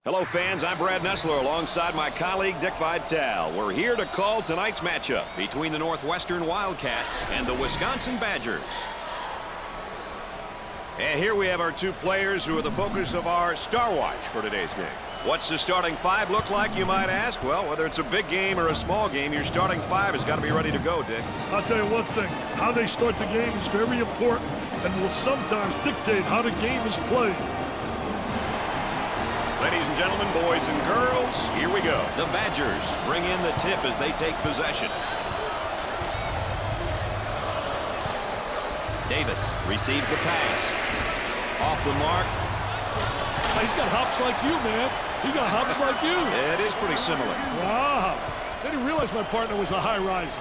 Hello, fans. I'm Brad Nessler alongside my colleague Dick Vitale. We're here to call tonight's matchup between the Northwestern Wildcats and the Wisconsin Badgers. And here we have our two players who are the focus of our Star Watch for today's game. What's the starting five look like, you might ask? Well, whether it's a big game or a small game, your starting five has got to be ready to go, Dick. I'll tell you one thing. How they start the game is very important and will sometimes dictate how the game is played. Ladies and gentlemen, boys and girls, here we go. The Badgers bring in the tip as they take possession. Davis receives the pass. Off the mark. He's got hops like you, man. He got hops like you. Yeah, it is pretty similar. Wow. I didn't realize my partner was a high riser.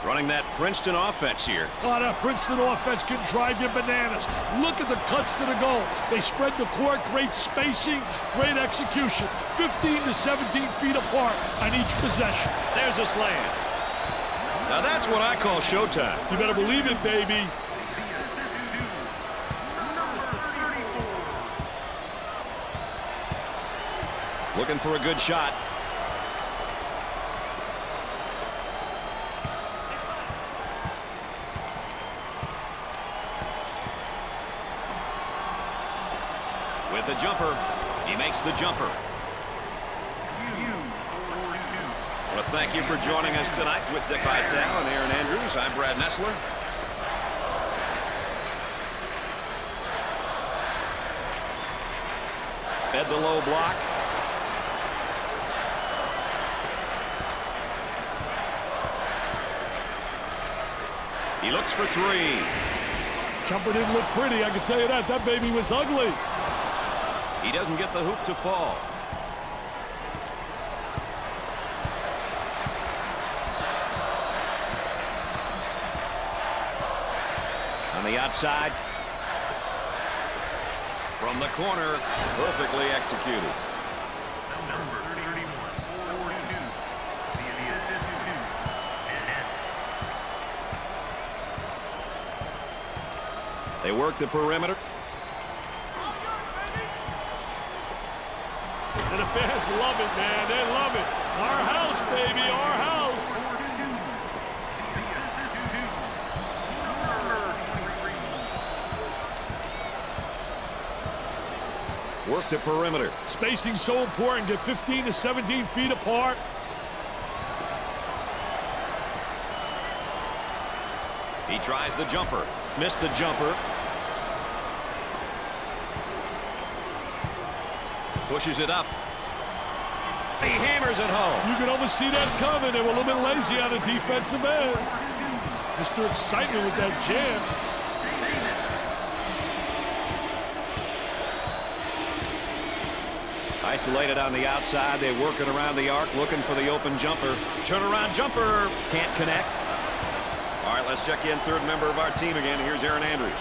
Running that Princeton offense here. Oh, that Princeton offense can drive you bananas. Look at the cuts to the goal. They spread the court, great spacing, great execution. 15 to 17 feet apart on each possession. There's a slam. Now that's what I call showtime. You better believe it, baby. Looking for a good shot. With the jumper, he makes the jumper. I want to thank you for joining us tonight with Dick Vitale and Aaron Andrews. I'm Brad Nessler. Fed the low block. He looks for three. Jumper didn't look pretty, I can tell you that. That baby was ugly. He doesn't get the hoop to fall. On the outside. From the corner, perfectly executed. They work the perimeter. And the fans love it, man. They love it. Our house, baby, our house. Work the perimeter. Spacing so important. Get 15 to 17 feet apart. He tries the jumper. Missed the jumper. Pushes it up. He hammers it home. You can almost see that coming. They were a little bit lazy on the defensive end. Mr. Excitement with that jam. Isolated on the outside. They're working around the arc, looking for the open jumper. Turnaround jumper. Can't connect. All right, let's check in third member of our team again. Here's Aaron Andrews.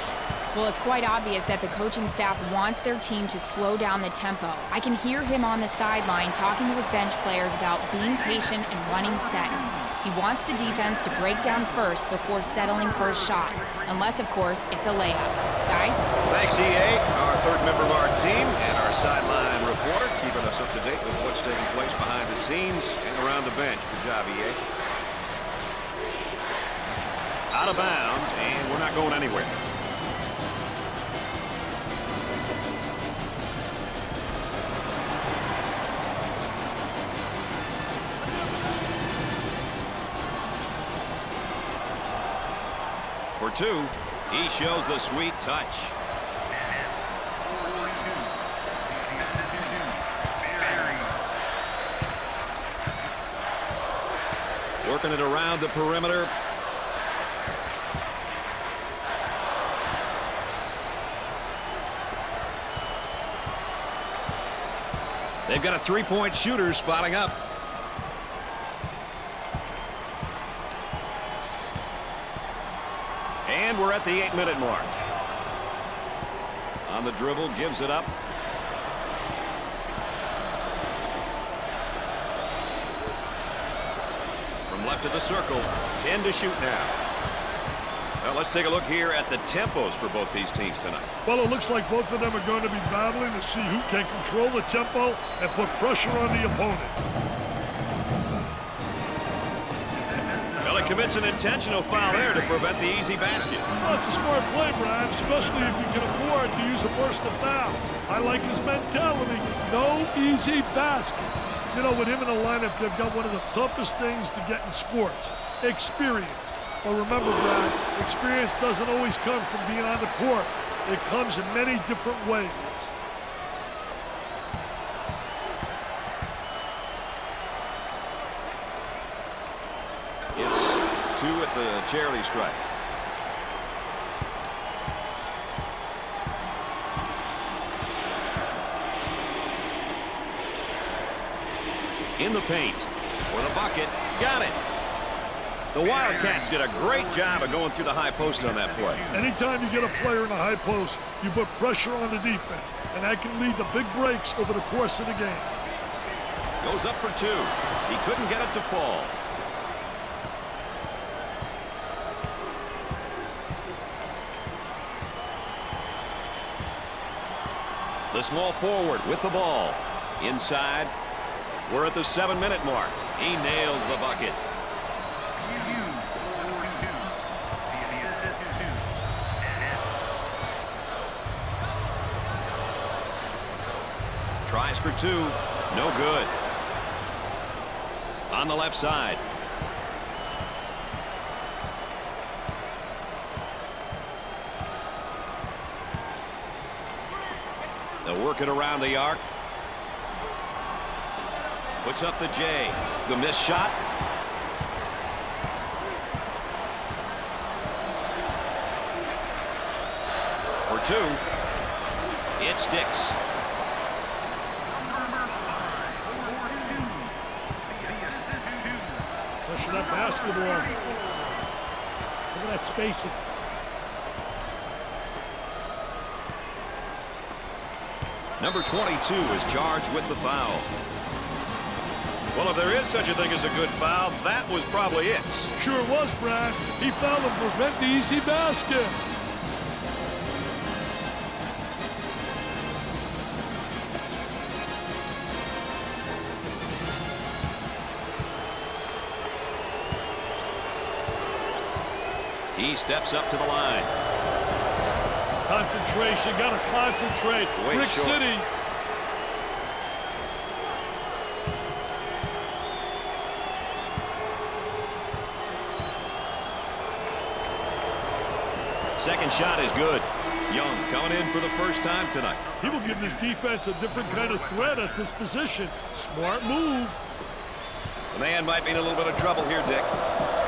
Well, it's quite obvious that the coaching staff wants their team to slow down the tempo. I can hear him on the sideline talking to his bench players about being patient and running sets. He wants the defense to break down first before settling for a shot. Unless, of course, it's a layup. Guys? Thanks, EA, our third member of our team, and our sideline reporter, keeping us up to date with what's taking place behind the scenes and around the bench. Good job, EA. Out of bounds, and we're not going anywhere. For two, he shows the sweet touch. Working it around the perimeter. They've got a three-point shooter spotting up. And we're at the 8-minute mark. On the dribble, gives it up. From left of the circle, 10 to shoot now. Well, let's take a look here at the tempos for both these teams tonight. Well, it looks like both of them are going to be battling to see who can control the tempo and put pressure on the opponent. Well, he commits an intentional foul there to prevent the easy basket. Well, it's a smart play, Brad, especially if you can afford to use a personal foul. I like his mentality. No easy basket. You know, with him in the lineup, they've got one of the toughest things to get in sports, experience. But remember, Brad, experience doesn't always come from being on the court. It comes in many different ways. It's 2 at the charity stripe. In the paint for the bucket. Got it. The Wildcats did a great job of going through the high post on that play. Anytime you get a player in a high post, you put pressure on the defense, and that can lead to big breaks over the course of the game. Goes up for 2. He couldn't get it to fall. The small forward with the ball. Inside. We're at the 7-minute mark. He nails the bucket. Tries for 2. No good. On the left side. They'll work it around the arc. Puts up the J. The missed shot. For 2. It sticks. Pushing up basketball. Look at that spacing. Number 22 is charged with the foul. Well, if there is such a thing as a good foul, that was probably it. Sure was, Brad. He fouled to prevent the easy basket. He steps up to the line. Concentration, got to concentrate. Brick City. Second shot is good. Young coming in for the first time tonight. He will give this defense a different kind of threat at this position. Smart move. The man might be in a little bit of trouble here, Dick.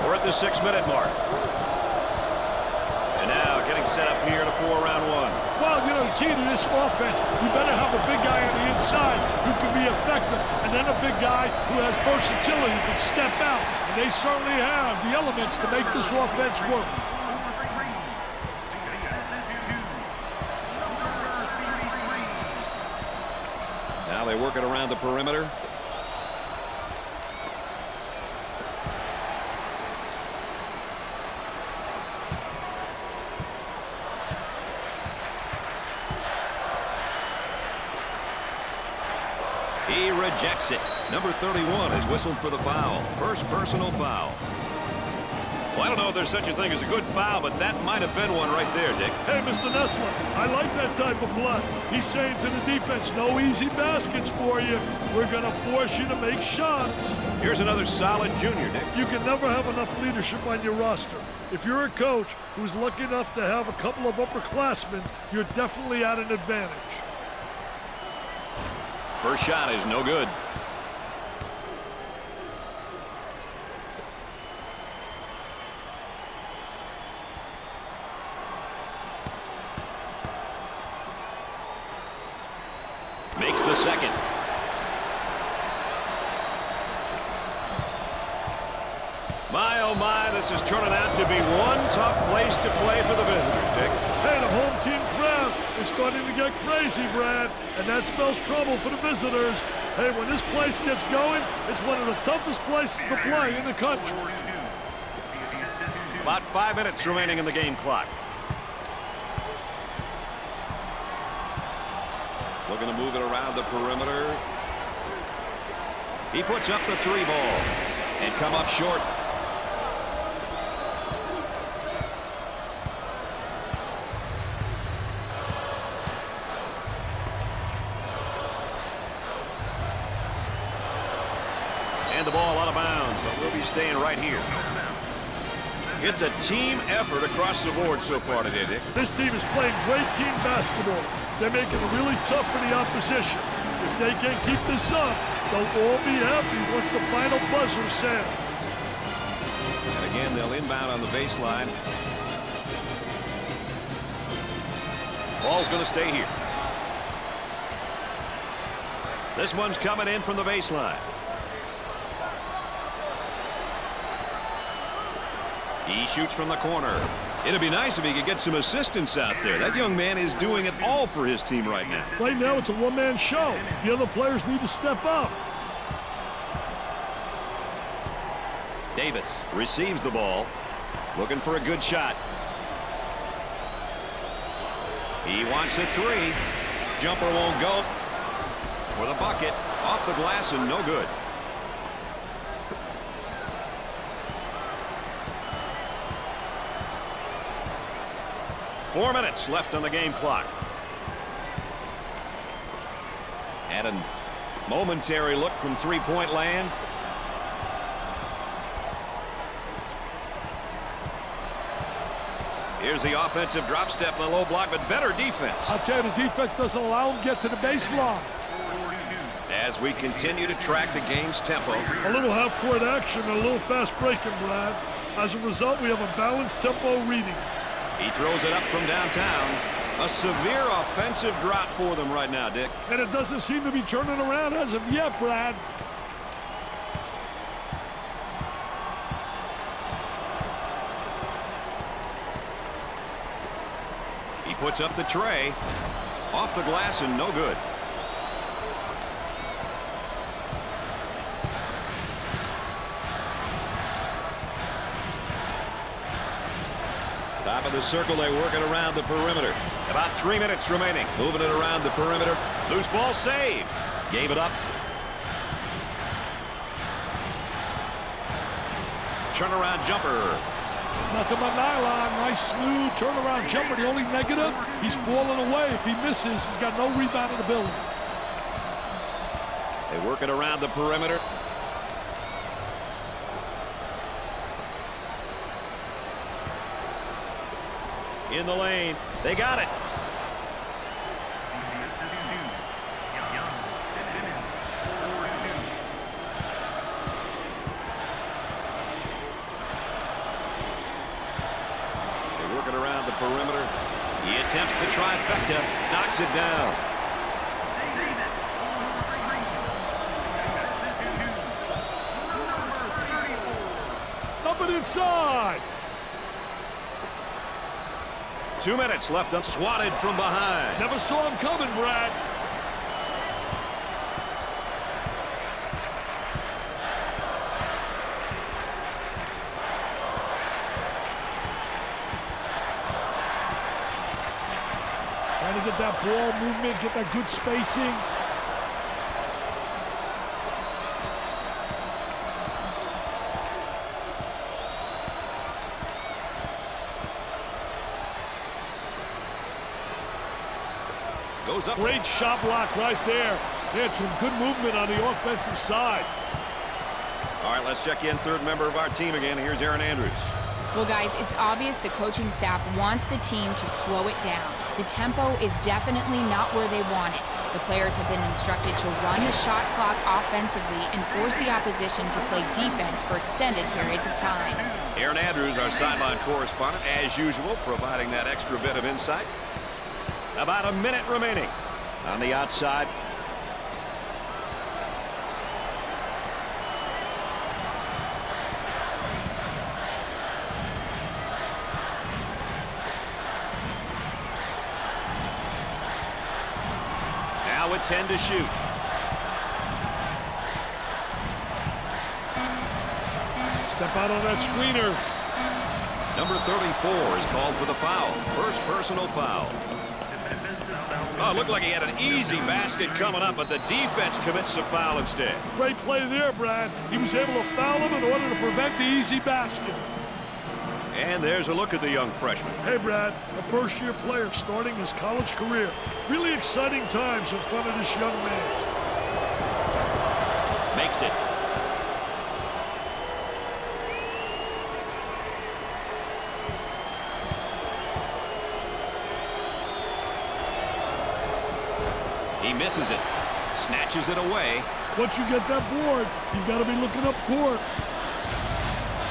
We're at the 6-minute mark. And now getting set up here to 4-round 1. Well, you know, the key to this offense, you better have a big guy on the inside who can be effective, and then a big guy who has versatility, who can step out. And they certainly have the elements to make this offense work. Now they work it around the perimeter. He rejects it. Number 31 is whistled for the foul. First personal foul. Well, I don't know if there's such a thing as a good foul, but that might have been one right there, Dick. Hey, Mr. Nessler, I like that type of play. He's saying to the defense, no easy baskets for you. We're going to force you to make shots. Here's another solid junior, Dick. You can never have enough leadership on your roster. If you're a coach who's lucky enough to have a couple of upperclassmen, you're definitely at an advantage. First shot is no good. Makes the second. My, oh my, this is turning out to be one tough place to play for the visitors, Dick. Hey, the home team crowd is starting to get crazy, Brad, and that spells trouble for the visitors. Hey, when this place gets going, it's one of the toughest places to play in the country. About 5 minutes remaining in the game clock. Looking to move it around the perimeter. He puts up the 3 ball and come up short. And the ball out of bounds, but we'll be staying right here. It's a team effort across the board so far today, Dick. This team is playing great team basketball. They're making it really tough for the opposition. If they can keep this up, they'll all be happy once the final buzzer sounds. And again, they'll inbound on the baseline. Ball's going to stay here. This one's coming in from the baseline. He shoots from the corner. It'd be nice if he could get some assistance out there. That young man is doing it all for his team right now. Right now, it's a one-man show. The other players need to step up. Davis receives the ball. Looking for a good shot. He wants a 3. Jumper won't go. With a bucket. Off the glass and no good. Four minutes left on the game clock. And a momentary look from three-point land. Here's the offensive drop step in the low block, but better defense. I'll tell you, the defense doesn't allow him to get to the baseline. As we continue to track the game's tempo. A little half-court action and a little fast breaking, Brad. As a result, we have a balanced tempo reading. He throws it up from downtown. A severe offensive drought for them right now, Dick. And it doesn't seem to be turning around as of yet, Brad. He puts up the tray. Off the glass and no good. Top of the circle, they work it around the perimeter. About 3 minutes remaining. Moving it around the perimeter. Loose ball saved. Gave it up. Turnaround jumper. Nothing but nylon. Nice smooth turnaround jumper. The only negative, he's falling away. If he misses, he's got no rebound in the building. They work it around the perimeter. In the lane. They got it. They work it around the perimeter. He attempts the trifecta. Knocks it down. Up and inside. 2 minutes left. Swatted from behind. Never saw him coming, Brad. Trying to get that ball movement, get that good spacing. Goes up. Great shot block right there. They had some good movement on the offensive side. All right, let's check in. Third member of our team again. Here's Aaron Andrews. Well, guys, it's obvious the coaching staff wants the team to slow it down. The tempo is definitely not where they want it. The players have been instructed to run the shot clock offensively and force the opposition to play defense for extended periods of time. Aaron Andrews, our sideline correspondent, as usual, providing that extra bit of insight. About a minute remaining on the outside. Now with 10 to shoot. Step out on that screener. Number 34 is called for the foul. First personal foul. Oh, it looked like he had an easy basket coming up, but the defense commits the foul instead. Great play there, Brad. He was able to foul him in order to prevent the easy basket. And there's a look at the young freshman. Hey, Brad, a first-year player starting his college career. Really exciting times in front of this young man. Makes it. He misses it. Snatches it away. Once you get that board, you've got to be looking up court.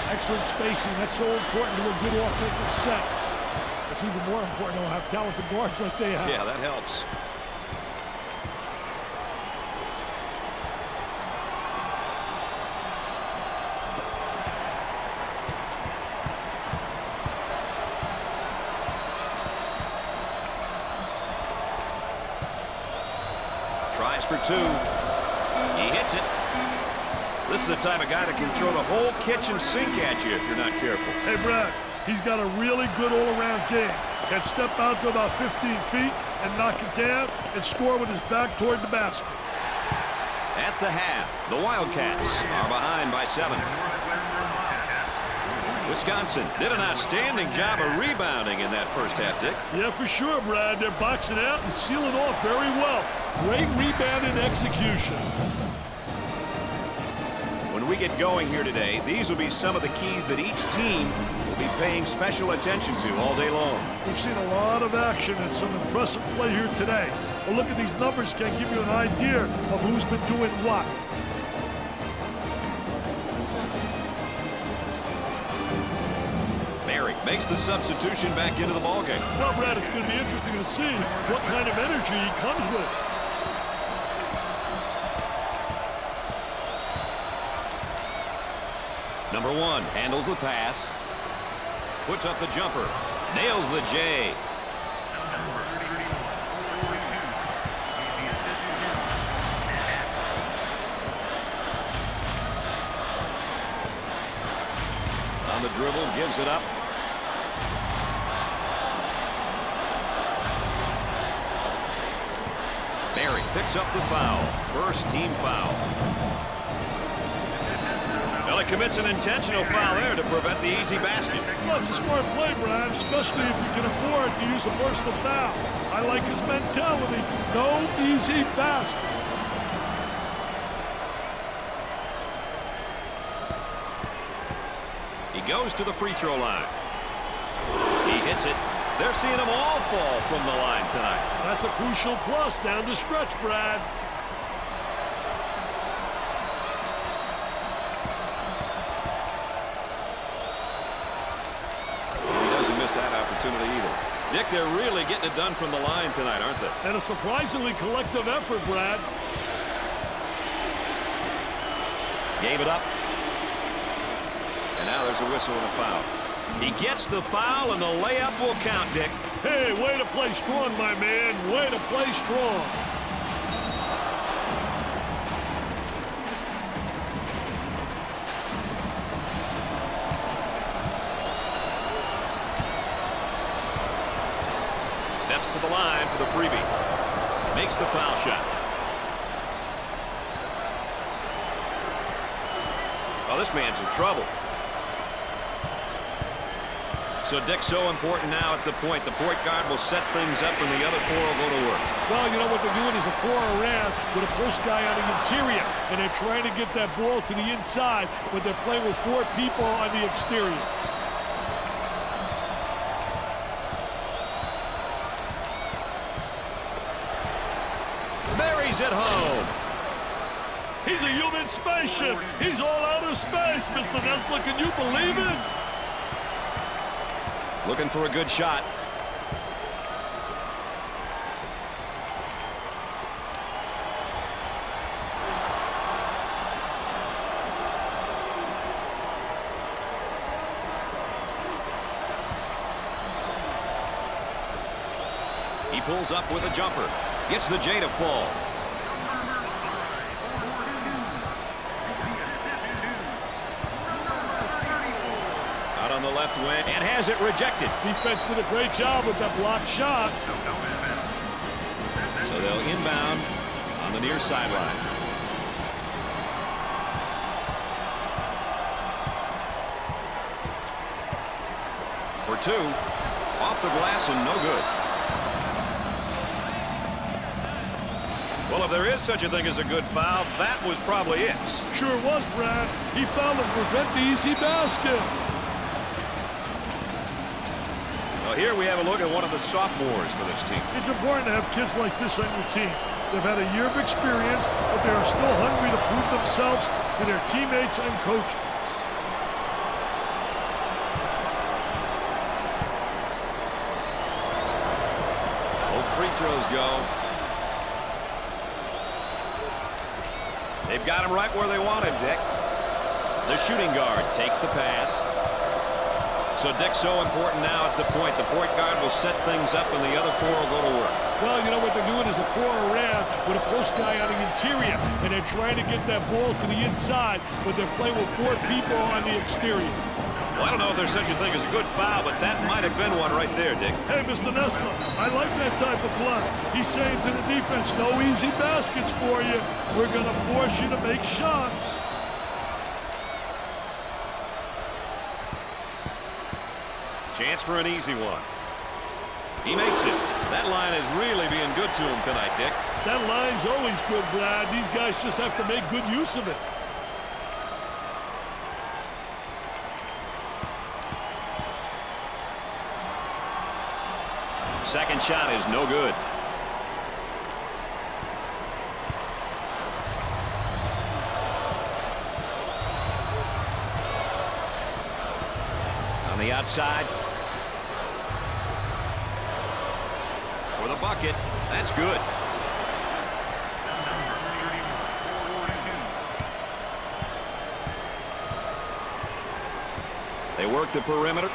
Excellent spacing. That's so important to a good offensive set. It's even more important to have talented guards like they have. Yeah, that helps. Tries for two. He hits it. This is the type of guy that can throw the whole kitchen sink at you if you're not careful. Hey, Brad, he's got a really good all-around game. Can step out to about 15 feet and knock it down and score with his back toward the basket. At the half, the Wildcats are behind by 7. Wisconsin did an outstanding job of rebounding in that first half, Dick. Yeah, for sure, Brad. They're boxing out and sealing off very well. Great rebound and execution. When we get going here today, these will be some of the keys that each team will be paying special attention to all day long. We've seen a lot of action and some impressive play here today. But look at these numbers can give you an idea of who's been doing what. Barry makes the substitution back into the ballgame. Well, Brad, it's going to be interesting to see what kind of energy he comes with. Number 1 handles the pass. Puts up the jumper. Nails the J. On the dribble, gives it up. Barry picks up the foul. First team foul. Well, he commits an intentional foul there to prevent the easy basket. Well, it's a smart play, Brad, especially if you can afford to use a personal foul. I like his mentality. No easy basket. He goes to the free throw line. He hits it. They're seeing them all fall from the line tonight. That's a crucial plus down the stretch, Brad. Either. Dick, they're really getting it done from the line tonight, aren't they? And a surprisingly collective effort, Brad. Gave it up. And now there's a whistle and a foul. He gets the foul, and the layup will count, Dick. Hey, way to play strong, my man. Way to play strong. To the line for the freebie. Makes the foul shot. Oh, this man's in trouble. So, Dick, so important now at the point. The point guard will set things up and the other 4 will go to work. Well, you know what they're doing is a 4 around with a post guy on the interior. And they're trying to get that ball to the inside, but they're playing with 4 people on the exterior. He's at home. He's a human spaceship. He's all outer space, Mr. Nessler. Can you believe it? Looking for a good shot. He pulls up with a jumper. Gets the J to fall. the left wing and has it rejected. Defense did a great job with that blocked shot. So they'll inbound on the near sideline. For two, off the glass and no good. Well, if there is such a thing as a good foul, that was probably it. Sure was, Brad. He fouled to prevent the easy basket. Well, here we have a look at one of the sophomores for this team. It's important to have kids like this on your team. They've had a year of experience, but they are still hungry to prove themselves to their teammates and coaches. Both free throws go. They've got him right where they want him, Dick. The shooting guard takes the pass. So Dick's so important now at the point. The point guard will set things up and the other four will go to work. Well, you know what they're doing is a four around with a post guy on the interior, and they're trying to get that ball to the inside, but they're playing with four people on the exterior. Well, I don't know if there's such a thing as a good foul, but that might have been one right there, Dick. Hey, Mr. Nessler, I like that type of play. He's saying to the defense, no easy baskets for you. We're going to force you to make shots. Chance for an easy one. He makes it. That line is really being good to him tonight, Dick. That line's always good, Brad. These guys just have to make good use of it. Second shot is no good. On the outside. For the bucket. That's good. They work the perimeter.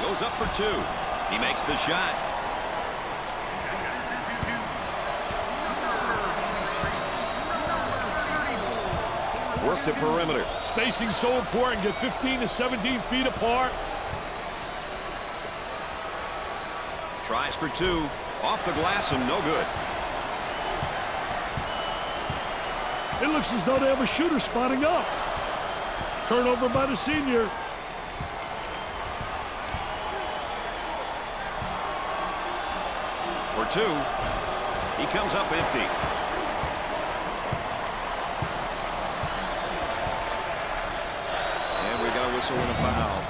Goes up for two. He makes the shot. Work the perimeter. Spacing so important. Get 15 to 17 feet apart. Tries for two. Off the glass and no good. It looks as though they have a shooter spotting up. Turnover by the senior. For two. He comes up empty. And we got a whistle and a foul.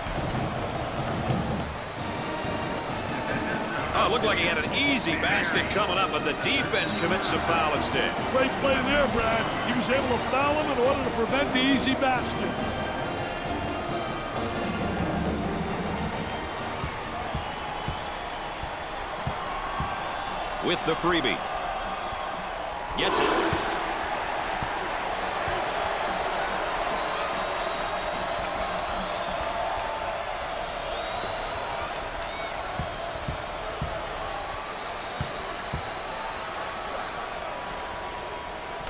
Oh, it looked like he had an easy basket coming up, but the defense commits a foul instead. Great play there, Brad. He was able to foul him in order to prevent the easy basket. With the freebie. Gets it.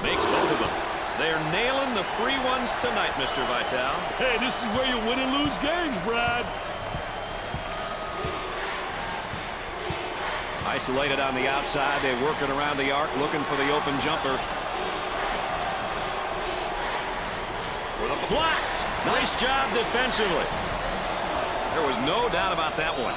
Makes both of them. They're nailing the free ones tonight, Mr. Vitale. Hey, this is where you win and lose games, Brad. Isolated on the outside. They're working around the arc, looking for the open jumper. Blocked. Nice job defensively. There was no doubt about that one.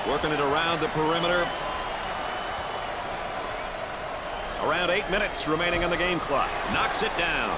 Working it around the perimeter. Around 8 minutes remaining on the game clock. Knocks it down.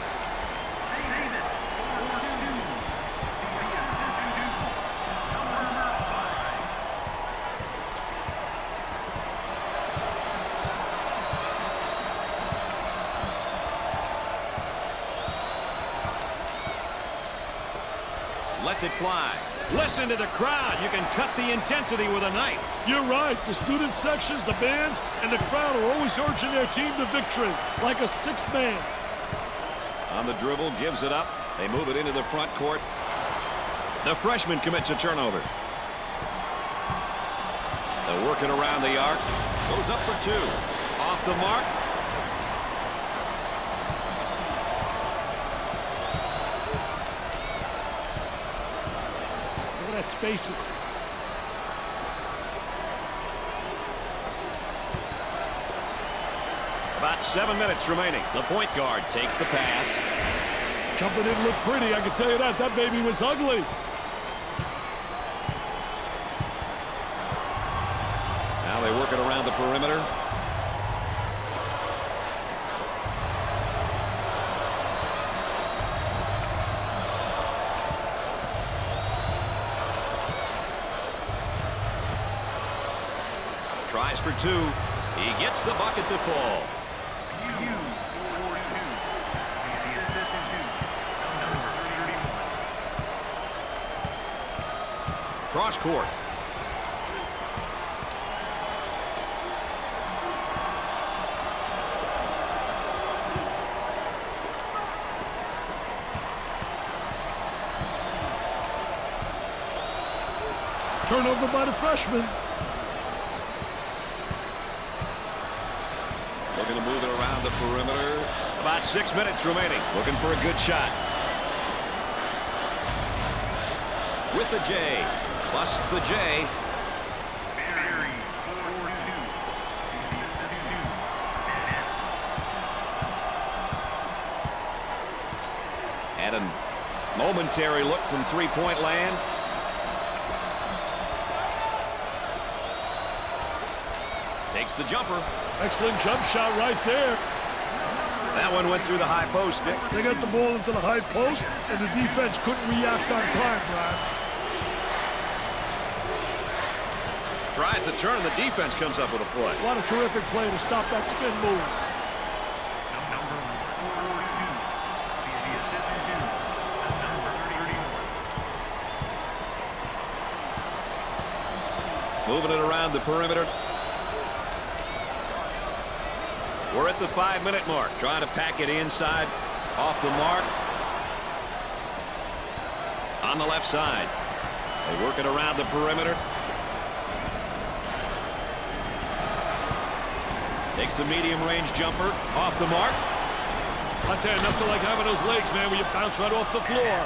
Lets it fly. Listen to the crowd. You can cut the intensity with a knife. You're right. The student sections, the bands, and the crowd are always urging their team to victory, like a sixth man. On the dribble, gives it up. They move it into the front court. The freshman commits a turnover. They'll work it around the arc. Goes up for 2. Off the mark. Look at that spacing. About 7 minutes remaining. The point guard takes the pass. Jumping didn't look pretty, I can tell you that. That baby was ugly. Now they work it around the perimeter. Tries for 2. He gets the bucket to fall. Cross court. Turnover by the freshman. Looking to move it around the perimeter. About 6 minutes remaining. Looking for a good shot. With the J. Plus the J. And a momentary look from three-point land. Takes the jumper. Excellent jump shot right there. That one went through the high post, Dick. They got the ball into the high post, and the defense couldn't react on time, Brad. Tries to turn, and the defense comes up with a play. What a terrific play to stop that spin move. Moving it around the perimeter. We're at the 5-minute mark. Trying to pack it inside. Off the mark. On the left side. They work it around the perimeter. Takes the medium-range jumper. Off the mark. I tell you, nothing like having those legs, man, where you bounce right off the floor.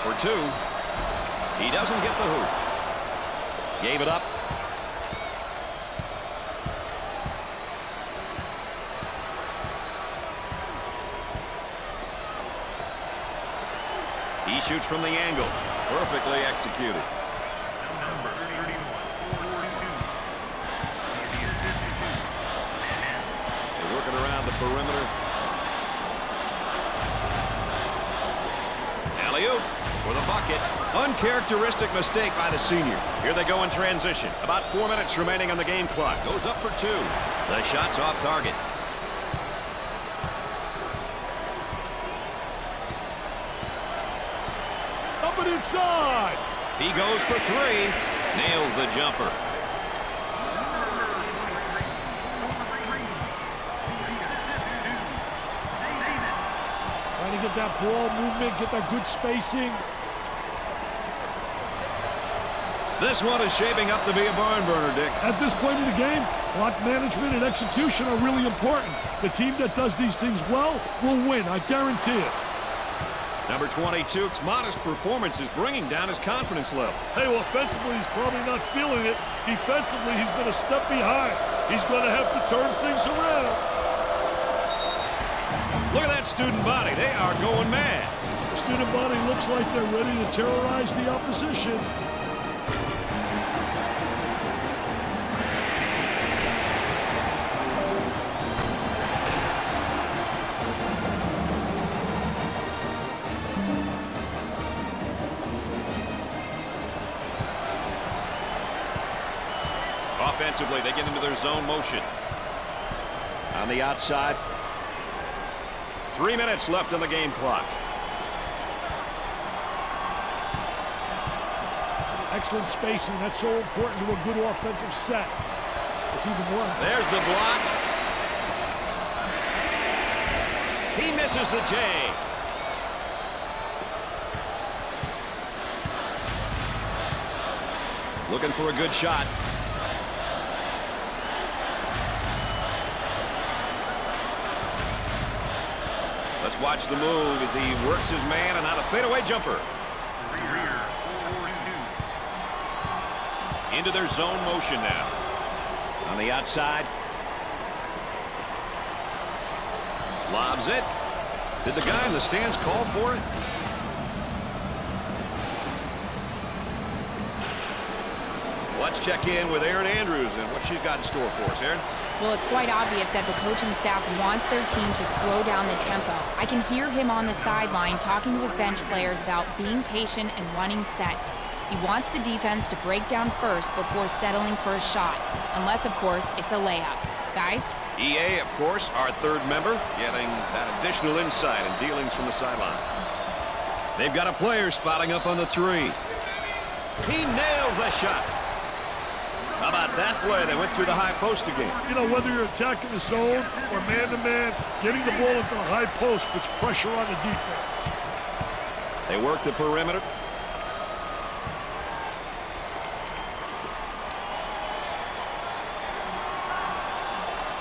For 2. He doesn't get the hoop. Gave it up. He shoots from the angle. Perfectly executed. They're working around the perimeter. Alley-oop for the bucket. Uncharacteristic mistake by the senior. Here they go in transition. About 4 minutes remaining on the game clock. Goes up for 2. The shot's off target. Up and inside. He goes for 3. Nails the jumper. Trying to get that ball movement, get that good spacing. This one is shaping up to be a barn burner, Dick. At this point in the game, clock management and execution are really important. The team that does these things well will win, I guarantee it. Number 22's modest performance is bringing down his confidence level. Hey, offensively, he's probably not feeling it. Defensively, he's been a step behind. He's going to have to turn things around. Look at that student body. They are going mad. The student body looks like they're ready to terrorize the opposition. Offensively, they get into their zone motion. On the outside. 3 minutes left on the game clock. Excellent spacing. That's so important to a good offensive set. It's even more. There's the block. He misses the J. Looking for a good shot. Let's watch the move as he works his man, and now the fadeaway jumper. Into their zone motion now. On the outside. Lobs it. Did the guy in the stands call for it? Let's check in with Erin Andrews and what she's got in store for us, Erin. Well, it's quite obvious that the coaching staff wants their team to slow down the tempo. I can hear him on the sideline talking to his bench players about being patient and running sets. He wants the defense to break down first before settling for a shot. Unless, of course, it's a layup. Guys? EA, of course, our third member, getting that additional insight and dealings from the sideline. They've got a player spotting up on the three. He nails the shot. How about that play? They went through the high post again. You know, whether you're attacking the zone or man-to-man, getting the ball into the high post puts pressure on the defense. They work the perimeter.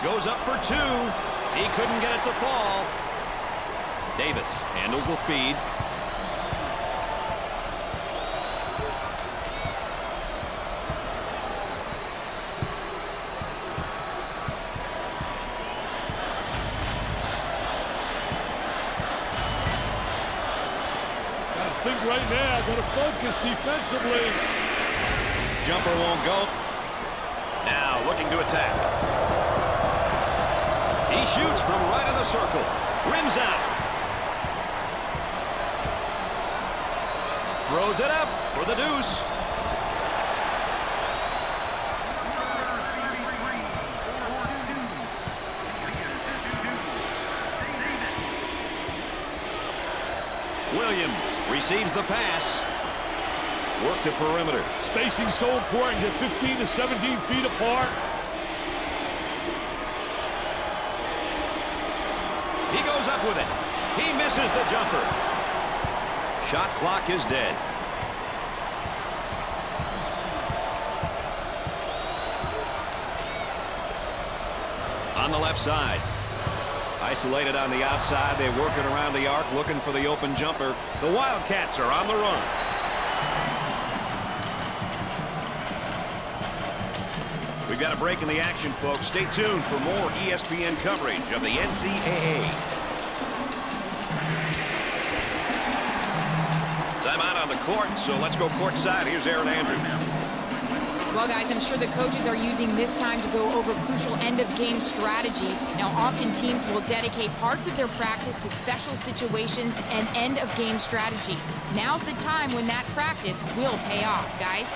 Goes up for two. He couldn't get it to fall. Davis handles the feed. Gotta think right now. Gotta focus defensively. Jumper won't go. Now looking to attack. He shoots from right of the circle. Rims out. Throws it up for the deuce. Williams receives the pass. Work the perimeter. Spacing so important. Get 15 to 17 feet apart. He goes up with it. He misses the jumper. Shot clock is dead. On the left side. Isolated on the outside. They're working around the arc looking for the open jumper. The Wildcats are on the run. We've got a break in the action, folks. Stay tuned for more ESPN coverage of the NCAA. Timeout on the court, so let's go courtside. Here's Erin Andrews. Well, guys, I'm sure the coaches are using this time to go over crucial end-of-game strategy. Now, often teams will dedicate parts of their practice to special situations and end-of-game strategy. Now's the time when that practice will pay off, guys.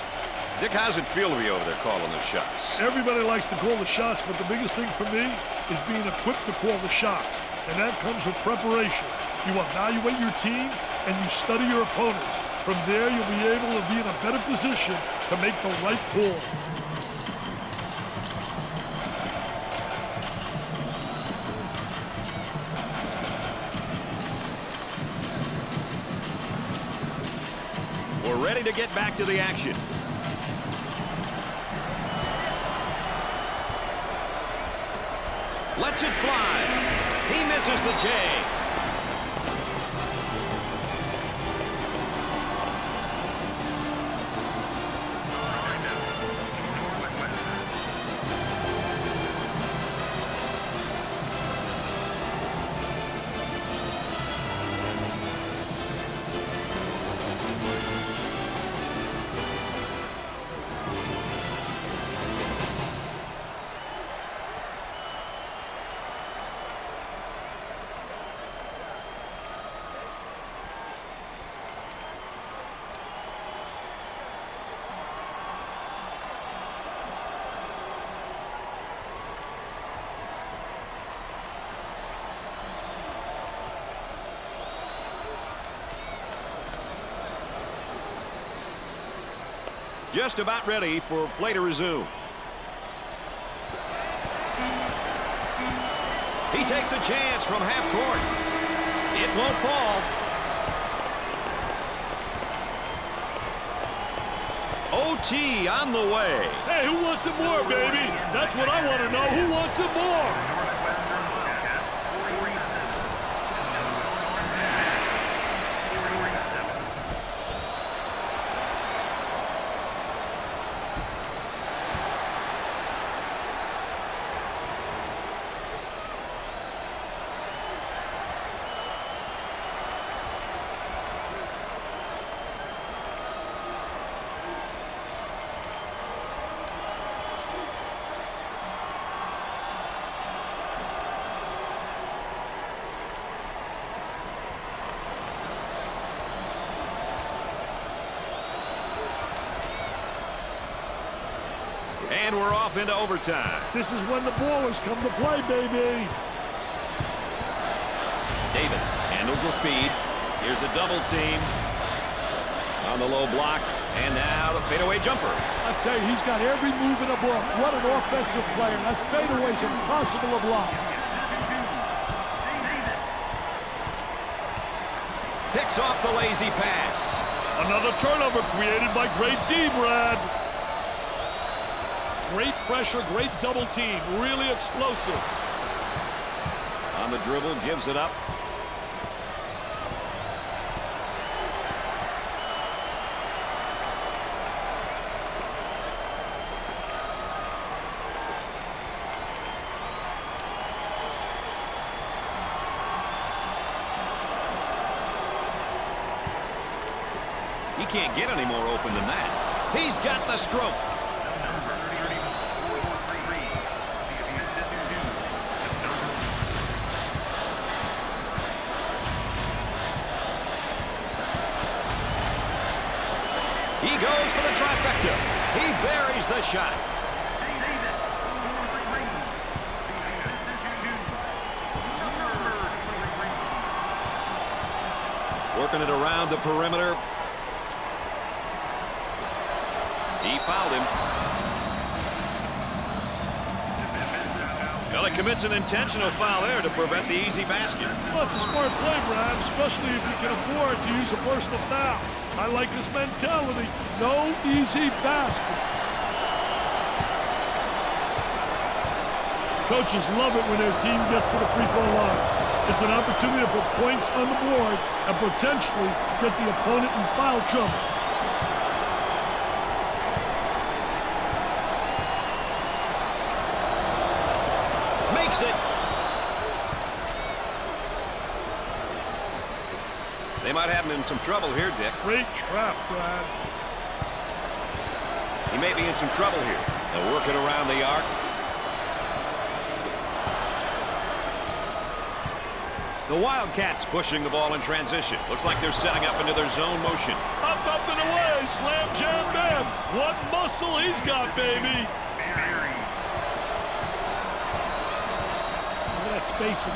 Dick, how's it feel to be over there calling the shots? Everybody likes to call the shots, but the biggest thing for me is being equipped to call the shots. And that comes with preparation. You evaluate your team and you study your opponents. From there, you'll be able to be in a better position to make the right call. We're ready to get back to the action. Lets it fly. He misses the J. Just about ready for play to resume. He takes a chance from half court. It won't fall. OT on the way. Hey, who wants some more, baby? That's what I want to know. Who wants some more? And we're off into overtime. This is when the ballers come to play, baby. Davis handles the feed. Here's a double team. On the low block. And now the fadeaway jumper. I tell you, he's got every move in the book. What an offensive player. That fadeaway's impossible to block. Picks off the lazy pass. Another turnover created by great D, Brad. Great pressure, great double team. Really explosive. On the dribble, gives it up. He can't get any more open than that. He's got the stroke. He goes for the trifecta. He buries the shot. Working it around the perimeter. He fouled him. Well, he commits an intentional foul there to prevent the easy basket. Well, it's a smart play, Brad, especially if you can afford to use a personal foul. I like his mentality. No easy basket. Coaches love it when their team gets to the free throw line. It's an opportunity to put points on the board and potentially get the opponent in foul trouble. Makes it. They might have him in some trouble here, Dick. Great trap, Brad. He may be in some trouble here. They'll work it around the arc. The Wildcats pushing the ball in transition. Looks like they're setting up into their zone motion. Up and away. Slam, jam, bam. What muscle he's got, baby. Look at that spacing.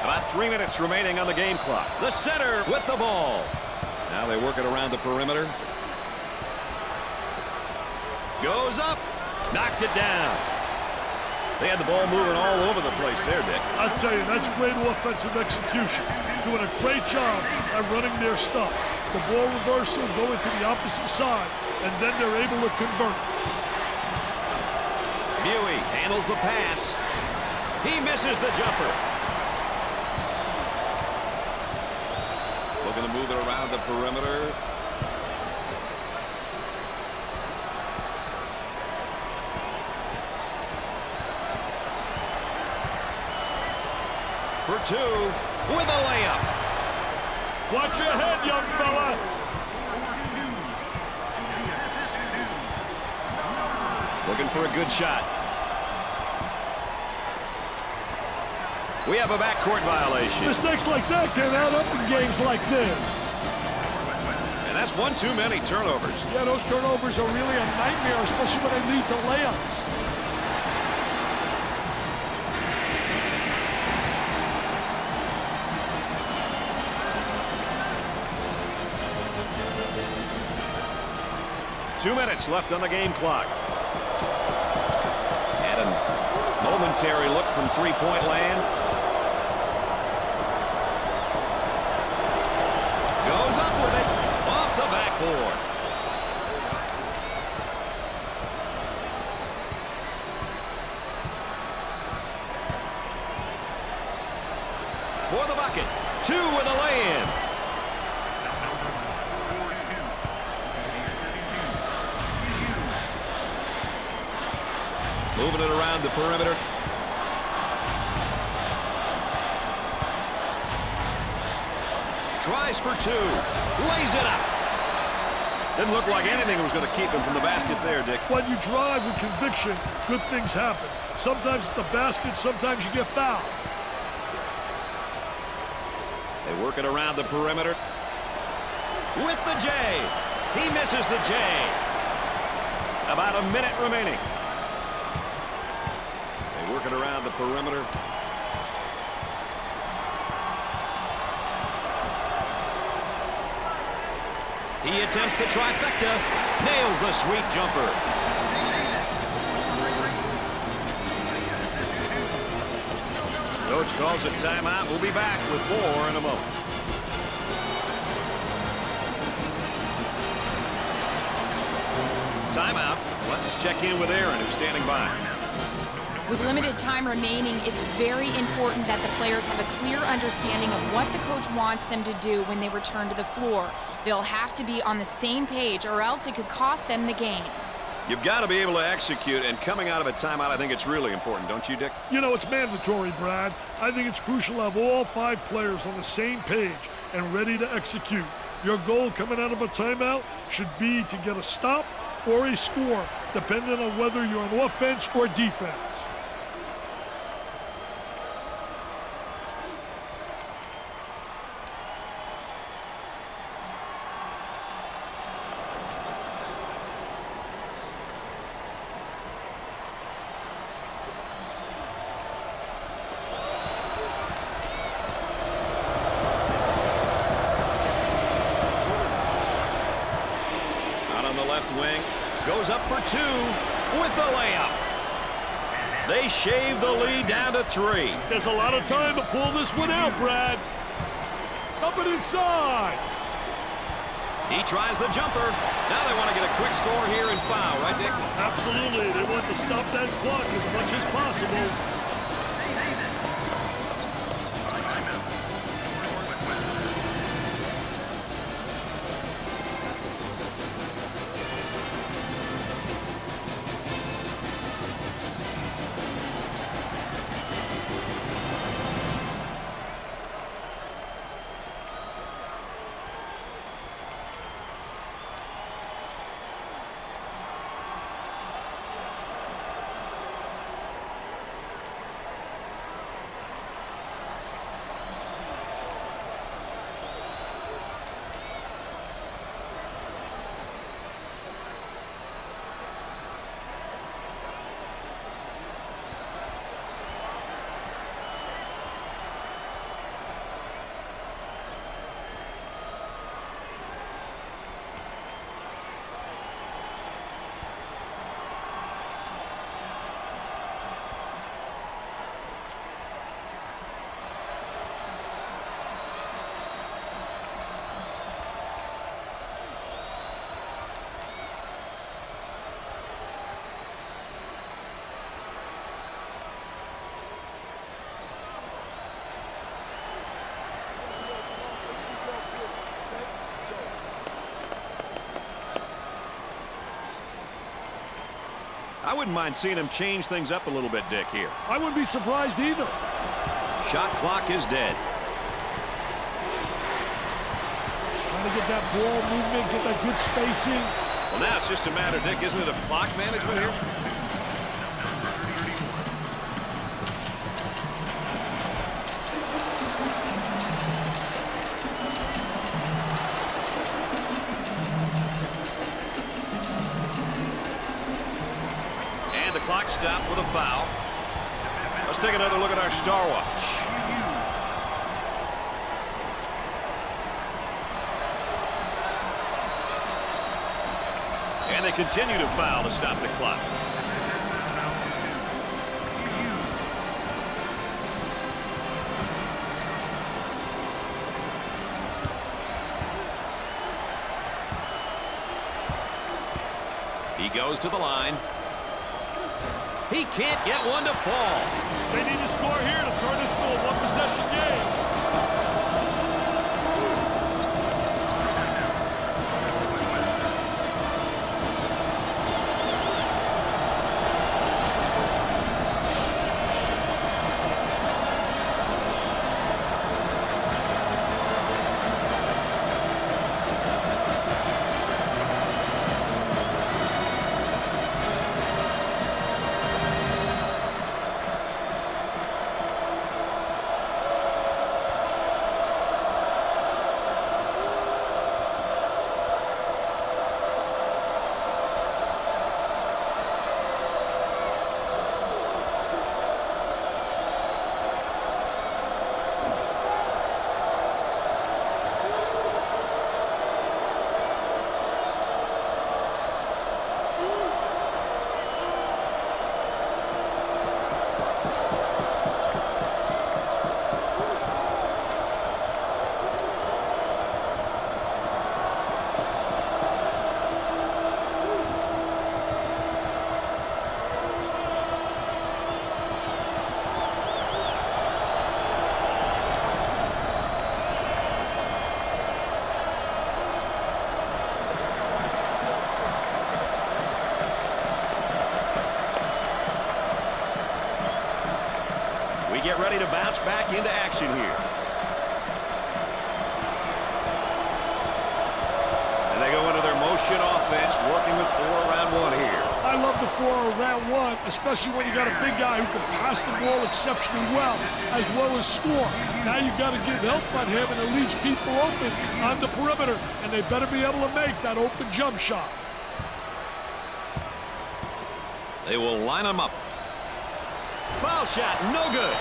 About 3 minutes remaining on the game clock. The center with the ball. Now they work it around the perimeter. Goes up. Knocked it down. They had the ball moving all over the place there, Dick. I'll tell you, that's great offensive execution. Doing a great job at running their stuff. The ball reversal going to the opposite side, and then they're able to convert. Buey handles the pass. He misses the jumper. Looking to move it around the perimeter. For two with a layup. Watch your head, young fella. Looking for a good shot. We have a backcourt violation. Mistakes like that can add up in games like this. And that's one too many turnovers. Yeah, those turnovers are really a nightmare, especially when they lead to layups. Two minutes left on the game clock. And a momentary look from three-point land. Goes up with it. Off the backboard. for the bucket. 2 with a lay-in. Moving it around the perimeter. Tries for 2. Lays it up. Didn't look like anything was going to keep him from the basket there, Dick. When you drive with conviction, good things happen. Sometimes it's the basket, sometimes you get fouled. They work it around the perimeter. With the J. He misses the J. About a minute remaining. They work it around the perimeter. He attempts the trifecta. Nails the sweet jumper. Coach calls a timeout. We'll be back with more in a moment. Timeout. Let's check in with Aaron, who's standing by. With limited time remaining, it's very important that the players have a clear understanding of what the coach wants them to do when they return to the floor. They'll have to be on the same page, or else it could cost them the game. You've got to be able to execute, and coming out of a timeout, I think it's really important, don't you, Dick? You know, it's mandatory, Brad. I think it's crucial to have all 5 players on the same page and ready to execute. Your goal coming out of a timeout should be to get a stop or a score, depending on whether you're on offense or defense. Wing goes up for 2 with the layup. They shave the lead down to 3. There's a lot of time to pull this one out, Brad. Up and inside. He tries the jumper. Now they want to get a quick score here and foul, right, Dick? Absolutely. They want to stop that clock as much as possible. I wouldn't mind seeing him change things up a little bit, Dick, here. I wouldn't be surprised either. Shot clock is dead. Trying to get that ball movement, get that good spacing. Well, now it's just a matter, Dick, isn't it, of clock management here? And the clock stopped with a foul. Let's take another look at our star watch. And they continue to foul to stop the clock. He goes to the line. He can't get one to fall. They need to score here to turn this into a one-possession game. bounce back into action here. And they go into their motion offense, working with 4 around 1 here. I love the 4 around 1, especially when you got a big guy who can pass the ball exceptionally well as score. Now you got to give help on him, and it leaves people open on the perimeter, and they better be able to make that open jump shot. They will line them up. Foul shot, no good.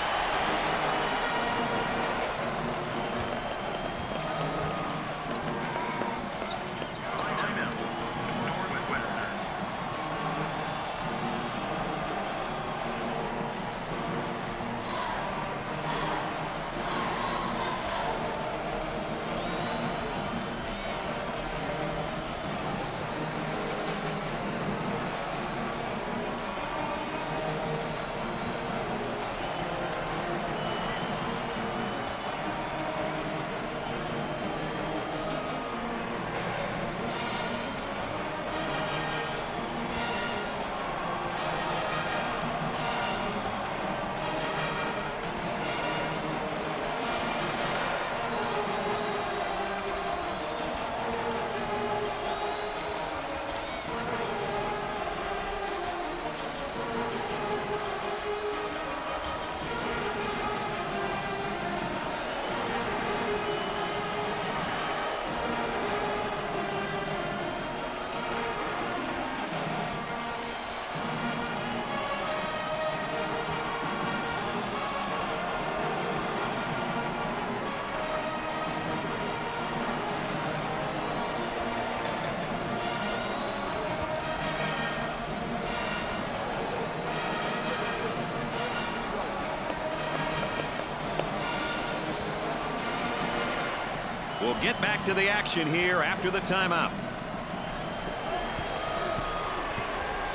We'll get back to the action here after the timeout.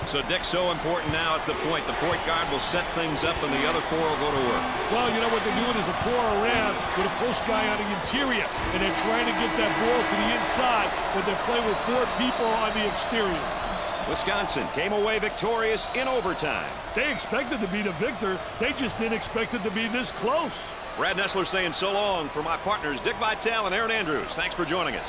So, Dick, so important now at the point. The point guard will set things up, and the other 4 will go to work. Well, you know what they're doing is a 4 around with a post guy on the interior, and they're trying to get that ball to the inside, but they're playing with 4 people on the exterior. Wisconsin came away victorious in overtime. They expected to be the victor. They just didn't expect it to be this close. Brad Nessler saying so long for my partners Dick Vitale and Aaron Andrews. Thanks for joining us.